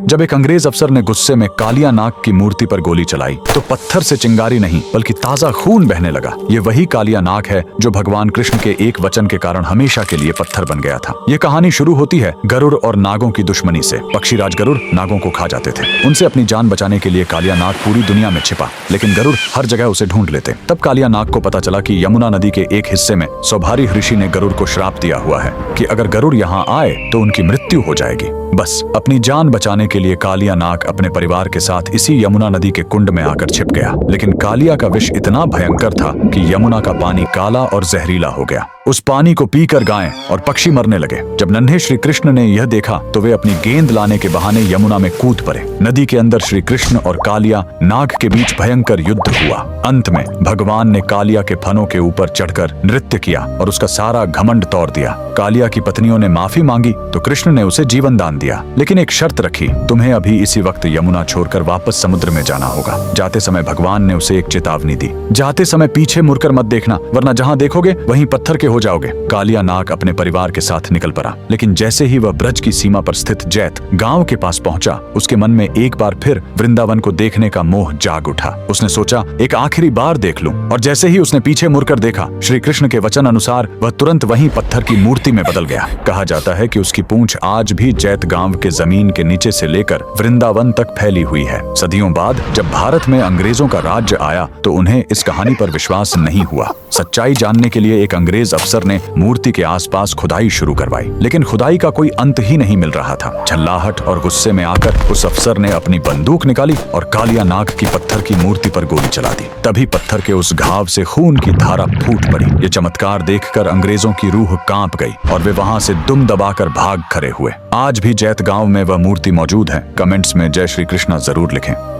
जब एक अंग्रेज अफसर ने गुस्से में कालिया नाग की मूर्ति पर गोली चलाई तो पत्थर से चिंगारी नहीं बल्कि ताजा खून बहने लगा। ये वही कालिया नाग है जो भगवान कृष्ण के एक वचन के कारण हमेशा के लिए पत्थर बन गया था। ये कहानी शुरू होती है गरुड़ और नागों की दुश्मनी से। पक्षीराज गरुड़ नागों को खा जाते थे। उनसे अपनी जान बचाने के लिए कालिया नाग पूरी दुनिया में छिपा, लेकिन गरुड़ हर जगह उसे ढूंढ लेते। तब कालिया नाग को पता चला कि यमुना नदी के एक हिस्से में सौभारी ऋषि ने गरुड़ को श्राप दिया हुआ है कि अगर गरुड़ यहाँ आए तो उनकी मृत्यु हो जाएगी। बस अपनी जान बचाने के लिए कालिया नाग अपने परिवार के साथ इसी यमुना नदी के कुंड में आकर छिप गया। लेकिन कालिया का विष इतना भयंकर था कि यमुना का पानी काला और जहरीला हो गया। उस पानी को पीकर गायें और पक्षी मरने लगे। जब नन्हे श्री कृष्ण ने यह देखा तो वे अपनी गेंद लाने के बहाने यमुना में कूद पड़े। नदी के अंदर श्री कृष्ण और कालिया नाग के बीच भयंकर युद्ध हुआ। अंत में भगवान ने कालिया के फनों के ऊपर चढ़कर नृत्य किया और उसका सारा घमंड तोड़ दिया। कालिया की पत्नियों ने माफी मांगी तो कृष्ण ने उसे जीवन दान दिया, लेकिन एक शर्त रखी, तुम्हें अभी इसी वक्त यमुना छोड़कर वापस समुद्र में जाना होगा। जाते समय भगवान ने उसे एक चेतावनी दी, जाते समय पीछे मुड़कर मत देखना, वरना जहाँ देखोगे वहीं पत्थर के हो जाओगे। कालिया नाग अपने परिवार के साथ निकल पड़ा, लेकिन जैसे ही वह ब्रज की सीमा पर स्थित जैत गांव के पास पहुंचा, उसके मन में एक बार फिर वृंदावन को देखने का मोह जाग उठा। उसने सोचा एक आखिरी बार देख लूं, और जैसे ही उसने पीछे मुड़कर देखा, श्री कृष्ण के वचन अनुसार वह तुरंत वहीं पत्थर की मूर्ति में बदल गया। कहा जाता है कि उसकी पूंछ आज भी जैत गांव के जमीन के नीचे से लेकर वृंदावन तक फैली हुई है। सदियों बाद जब भारत में अंग्रेजों का राज्य आया तो उन्हें इस कहानी पर विश्वास नहीं हुआ। सच्चाई जानने के लिए एक अंग्रेज अफसर ने मूर्ति के आसपास खुदाई शुरू करवाई, लेकिन खुदाई का कोई अंत ही नहीं मिल रहा था। झल्लाहट और गुस्से में आकर उस अफसर ने अपनी बंदूक निकाली और कालिया नाग की पत्थर की मूर्ति पर गोली चला दी। तभी पत्थर के उस घाव से खून की धारा फूट पड़ी। ये चमत्कार देखकर अंग्रेजों की रूह कांप गई और वे वहां से दुम दबाकर भाग खड़े हुए। आज भी जैत गांव में वह मूर्ति मौजूद है। कमेंट्स में जय श्री कृष्णा जरूर लिखें।